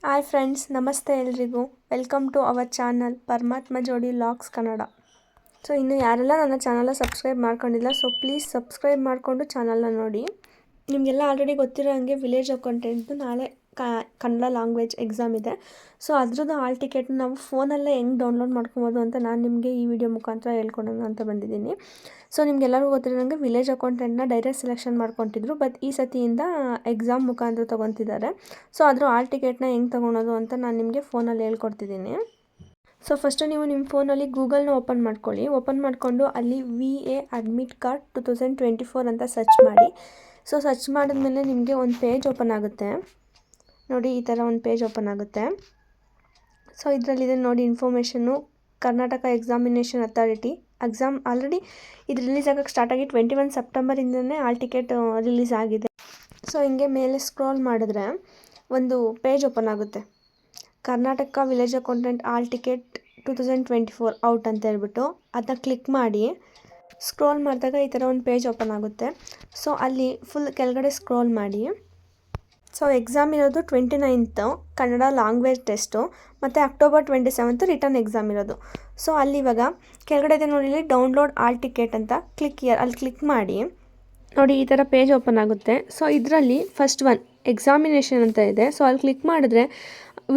Hi friends, ನಮಸ್ತೆ ಎಲ್ರಿಗೂ. Welcome to our channel ಪರಮಾತ್ಮ ಜೋಡಿ ಲಾಗ್ಸ್ ಕನ್ನಡ. ಸೊ ಇನ್ನು ಯಾರೆಲ್ಲ ನನ್ನ ಚಾನಲ್ನ ಸಬ್ಸ್ಕ್ರೈಬ್ ಮಾಡ್ಕೊಂಡಿಲ್ಲ, ಸೊ ಪ್ಲೀಸ್ ಸಬ್ಸ್ಕ್ರೈಬ್ ಮಾಡಿಕೊಂಡು ಚಾನಲ್ನ ನೋಡಿ. ನಿಮಗೆಲ್ಲ ಆಲ್ರೆಡಿ ಗೊತ್ತಿರೋ ಹಾಗೆ ವಿಲೇಜ್ ಅಕೌಂಟೆಂಟ್ದು ನಾಳೆ ಕನ್ನಡ ಲ್ಯಾಂಗ್ವೇಜ್ ಎಕ್ಸಾಮ್ ಇದೆ. ಸೊ ಅದ್ರದ್ದು ಹಾಲ್ ಟಿಕೆಟ್ನ ನಾವು ಫೋನಲ್ಲೇ ಹೆಂಗೆ ಡೌನ್ಲೋಡ್ ಮಾಡ್ಕೊಬೋದು ಅಂತ ನಾನು ನಿಮಗೆ ಈ ವಿಡಿಯೋ ಮುಖಾಂತರ ಹೇಳ್ಕೊಡೋಣ ಅಂತ ಬಂದಿದ್ದೀನಿ. ಸೊ ನಿಮಗೆಲ್ಲರಿಗೂ ಗೊತ್ತಿರೋಂಗೆ ವಿಲೇಜ್ ಅಕೌಂಟೆಂಟ್ನ ಡೈರೆಕ್ಟ್ ಸೆಲೆಕ್ಷನ್ ಮಾಡ್ಕೊತಿದ್ರು, ಬಟ್ ಈ ಸತಿಯಿಂದ ಎಕ್ಸಾಮ್ ಮುಖಾಂತರ ತೊಗೊತಿದ್ದಾರೆ. ಸೊ ಅದ್ರ ಹಾಲ್ ಟಿಕೆಟ್ನ ಹೆಂಗೆ ತೊಗೊಳೋದು ಅಂತ ನಾನು ನಿಮಗೆ ಫೋನಲ್ಲಿ ಹೇಳ್ಕೊಡ್ತಿದ್ದೀನಿ. ಸೊ ಫಸ್ಟು ನೀವು ನಿಮ್ಮ ಫೋನಲ್ಲಿ ಗೂಗಲ್ನ ಓಪನ್ ಮಾಡ್ಕೊಳ್ಳಿ. ಓಪನ್ ಮಾಡಿಕೊಂಡು ಅಲ್ಲಿ VA ಅಡ್ಮಿಟ್ ಕಾರ್ಡ್ 2024 ಅಂತ ಸರ್ಚ್ ಮಾಡಿ. ಸೊ ಸರ್ಚ್ ಮಾಡಿದ್ಮೇಲೆ ನಿಮಗೆ ಒಂದು ಪೇಜ್ ಓಪನ್ ಆಗುತ್ತೆ ನೋಡಿ, ಈ ಥರ ಒಂದು ಪೇಜ್ ಓಪನ್ ಆಗುತ್ತೆ. ಸೊ ಇದರಲ್ಲಿದೆ ನೋಡಿ information, Karnataka examination authority exam already ಇದು ರಿಲೀಸ್ ಆಗೋಕ್ಕೆ ಸ್ಟಾರ್ಟ್ ಆಗಿ 21 ಸೆಪ್ಟೆಂಬರಿಂದನೇ ಹಾಲ್ ಟಿಕೆಟ್ ರಿಲೀಸ್ ಆಗಿದೆ. ಸೊ ಹಿಂಗೆ ಮೇಲೆ ಸ್ಕ್ರೋಲ್ ಮಾಡಿದ್ರೆ ಒಂದು ಪೇಜ್ ಓಪನ್ ಆಗುತ್ತೆ, Karnataka village accountant hall ticket 2024 out ಅಂತ ಹೇಳ್ಬಿಟ್ಟು. ಅದನ್ನ ಕ್ಲಿಕ್ ಮಾಡಿ ಸ್ಕ್ರೋಲ್ ಮಾಡಿದಾಗ ಈ ಥರ ಒಂದು ಪೇಜ್ ಓಪನ್ ಆಗುತ್ತೆ. ಸೊ ಅಲ್ಲಿ ಫುಲ್ ಕೆಳಗಡೆ ಸ್ಕ್ರೋಲ್ ಮಾಡಿ. ಸೊ ಎಕ್ಸಾಮ್ ಇರೋದು 29th ಕನ್ನಡ ಲ್ಯಾಂಗ್ವೇಜ್ ಟೆಸ್ಟು, ಮತ್ತು ಅಕ್ಟೋಬರ್ 27th ರಿಟರ್ನ್ ಎಕ್ಸಾಮ್ ಇರೋದು. ಸೊ ಅಲ್ಲಿ ಇವಾಗ ಕೆಳಗಡೆ ಇದೆ ನೋಡಿ, ಇಲ್ಲಿ ಡೌನ್ಲೋಡ್ ಹಾಲ್ ಟಿಕೆಟ್ ಅಂತ ಅಲ್ಲಿ ಕ್ಲಿಕ್ ಮಾಡಿ ನೋಡಿ, ಈ ಥರ ಪೇಜ್ ಓಪನ್ ಆಗುತ್ತೆ. ಸೊ ಇದರಲ್ಲಿ ಫಸ್ಟ್ ಒನ್ ಎಕ್ಸಾಮಿನೇಷನ್ ಅಂತ ಇದೆ. ಸೊ ಅಲ್ಲಿ ಕ್ಲಿಕ್ ಮಾಡಿದ್ರೆ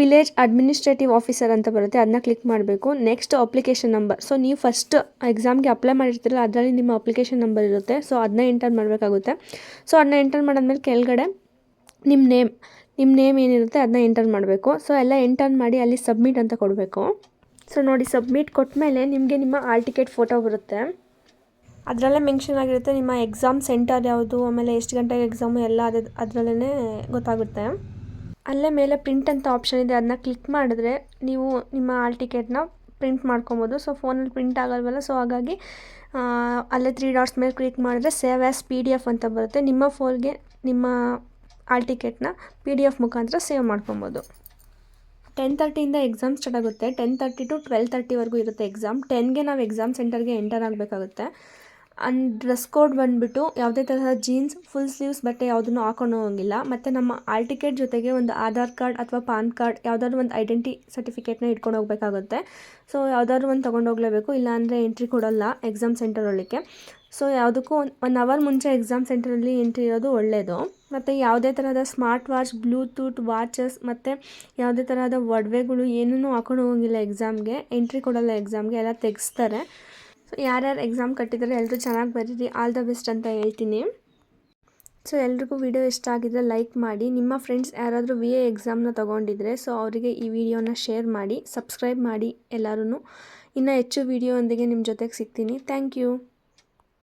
ವಿಲೇಜ್ ಅಡ್ಮಿನಿಸ್ಟ್ರೇಟಿವ್ ಆಫೀಸರ್ ಅಂತ ಬರುತ್ತೆ, ಅದನ್ನ ಕ್ಲಿಕ್ ಮಾಡಬೇಕು. Next application number. ಸೊ ನೀವು ಫಸ್ಟ್ ಎಕ್ಸಾಮ್ಗೆ ಅಪ್ಲೈ ಮಾಡಿರ್ತೀರಲ್ಲ, ಅದರಲ್ಲಿ ನಿಮ್ಮ ಅಪ್ಲಿಕೇಶನ್ ನಂಬರ್ ಇರುತ್ತೆ. ಸೊ ಅದನ್ನ ಎಂಟರ್ ಮಾಡಬೇಕಾಗುತ್ತೆ. ಸೊ ಅದನ್ನ ಎಂಟರ್ ಮಾಡಾದ್ಮೇಲೆ ಕೆಳಗಡೆ ನಿಮ್ಮ ನೇಮ್ ಏನಿರುತ್ತೆ ಅದನ್ನ ಎಂಟರ್ ಮಾಡಬೇಕು. ಸೊ ಎಲ್ಲ ಎಂಟರ್ ಮಾಡಿ ಅಲ್ಲಿ ಸಬ್ಮಿಟ್ ಅಂತ ಕೊಡಬೇಕು. ಸೊ ನೋಡಿ, ಸಬ್ಮಿಟ್ ಕೊಟ್ಟಮೇಲೆ ನಿಮಗೆ ನಿಮ್ಮ ಹಾಲ್ ಟಿಕೆಟ್ ಫೋಟೋ ಬರುತ್ತೆ. ಅದರಲ್ಲೇ ಮೆನ್ಷನ್ ಆಗಿರುತ್ತೆ ನಿಮ್ಮ ಎಕ್ಸಾಮ್ ಸೆಂಟರ್ ಯಾವುದು, ಆಮೇಲೆ ಎಷ್ಟು ಗಂಟೆಗೆ ಎಕ್ಸಾಮು ಎಲ್ಲ ಅದರಲ್ಲೇ ಗೊತ್ತಾಗುತ್ತೆ. ಅಲ್ಲೇ ಮೇಲೆ ಪ್ರಿಂಟ್ ಅಂತ ಆಪ್ಷನ್ ಇದೆ, ಅದನ್ನ ಕ್ಲಿಕ್ ಮಾಡಿದ್ರೆ ನೀವು ನಿಮ್ಮ ಹಾಲ್ ಟಿಕೆಟ್ನ ಪ್ರಿಂಟ್ ಮಾಡ್ಕೊಬೋದು. ಸೊ ಫೋನಲ್ಲಿ ಪ್ರಿಂಟ್ ಆಗಲ್ವಲ್ಲ, ಸೊ ಹಾಗಾಗಿ ಅಲ್ಲೇ 3 ಡಾಟ್ಸ್ ಮೇಲೆ ಕ್ಲಿಕ್ ಮಾಡಿದ್ರೆ ಸೇವ್ ಆ್ಯಸ್ PDF ಅಂತ ಬರುತ್ತೆ. ನಿಮ್ಮ ಫೋನ್ಗೆ ನಿಮ್ಮ ಹಾಲ್ ಟಿಕೆಟ್ನ PDF ಮುಖಾಂತರ ಸೇವ್ ಮಾಡ್ಕೊಬೋದು. 10:30 ಎಕ್ಸಾಮ್ ಸ್ಟಾರ್ಟ್ ಆಗುತ್ತೆ. 10:30 to 12:30 ಇರುತ್ತೆ ಎಕ್ಸಾಮ್. 10ಗೆ ನಾವು ಎಕ್ಸಾಮ್ ಸೆಂಟರ್ಗೆ ಎಂಟರ್ ಆಗಬೇಕಾಗುತ್ತೆ. ಅಂಡ್ ಡ್ರೆಸ್ ಕೋಡ್ ಬಂದುಬಿಟ್ಟು ಯಾವುದೇ ತರಹದ ಜೀನ್ಸ್, ಫುಲ್ ಸ್ಲೀವ್ಸ್ ಬಟ್ಟೆ ಯಾವುದನ್ನು ಹಾಕೊಂಡು ಹೋಗೋಂಗಿಲ್ಲ. ಮತ್ತು ನಮ್ಮ ಹಾಲ್ ಟಿಕೆಟ್ ಜೊತೆಗೆ ಒಂದು ಆಧಾರ್ ಕಾರ್ಡ್ ಅಥವಾ ಪಾನ್ ಕಾರ್ಡ್ ಯಾವುದಾದ್ರು ಒಂದು ಐಡೆಂಟಿ ಸರ್ಟಿಫಿಕೇಟ್ನ ಇಟ್ಕೊಂಡು ಹೋಗಬೇಕಾಗುತ್ತೆ. ಸೊ ಯಾವುದಾದ್ರು ಒಂದು ತೊಗೊಂಡು ಹೋಗಲೇಬೇಕು, ಇಲ್ಲಾಂದರೆ ಎಂಟ್ರಿ ಕೊಡೋಲ್ಲ ಎಕ್ಸಾಮ್ ಸೆಂಟರ್ ಒಳಗೆ. ಸೊ ಯಾವುದಕ್ಕೂ 1 ಅವರ್ ಮುಂಚೆ ಎಕ್ಸಾಮ್ ಸೆಂಟರಲ್ಲಿ ಎಂಟ್ರಿ ಇರೋದು ಒಳ್ಳೆಯದು. ಮತ್ತು ಯಾವುದೇ ತರಹದ ಸ್ಮಾರ್ಟ್ ವಾಚ್, ಬ್ಲೂಟೂತ್ ವಾಚಸ್ ಮತ್ತು ಯಾವುದೇ ತರಹದ ಒಡವೆಗಳು ಏನೂ ಹಾಕೊಂಡು ಹೋಗೋಂಗಿಲ್ಲ ಎಕ್ಸಾಮ್ಗೆ. ಎಂಟ್ರಿ ಕೊಡೋಲ್ಲ ಎಕ್ಸಾಮ್ಗೆ, ಎಲ್ಲ ತೆಗೆಸ್ತಾರೆ. ಸೊ ಯಾರ್ಯಾರು ಎಕ್ಸಾಮ್ ಕಟ್ಟಿದ್ದಾರೆ ಎಲ್ಲರೂ ಚೆನ್ನಾಗಿ ಬರೀರಿ, ಆಲ್ ದ ಬೆಸ್ಟ್ ಅಂತ ಹೇಳ್ತೀನಿ. ಸೊ ಎಲ್ರಿಗೂ ವಿಡಿಯೋ ಇಷ್ಟ ಆಗಿದ್ರೆ ಲೈಕ್ ಮಾಡಿ. ನಿಮ್ಮ ಫ್ರೆಂಡ್ಸ್ ಯಾರಾದರೂ VA ಎಕ್ಸಾಮ್ನ ತೊಗೊಂಡಿದ್ರೆ ಸೊ ಅವರಿಗೆ ಈ ವಿಡಿಯೋನ ಶೇರ್ ಮಾಡಿ, ಸಬ್ಸ್ಕ್ರೈಬ್ ಮಾಡಿ ಎಲ್ಲರೂ. ಇನ್ನೂ ಹೆಚ್ಚು ವಿಡಿಯೋ ಒಂದಿಗೆ ನಿಮ್ಮ ಜೊತೆಗೆ ಸಿಗ್ತೀನಿ. Thank you.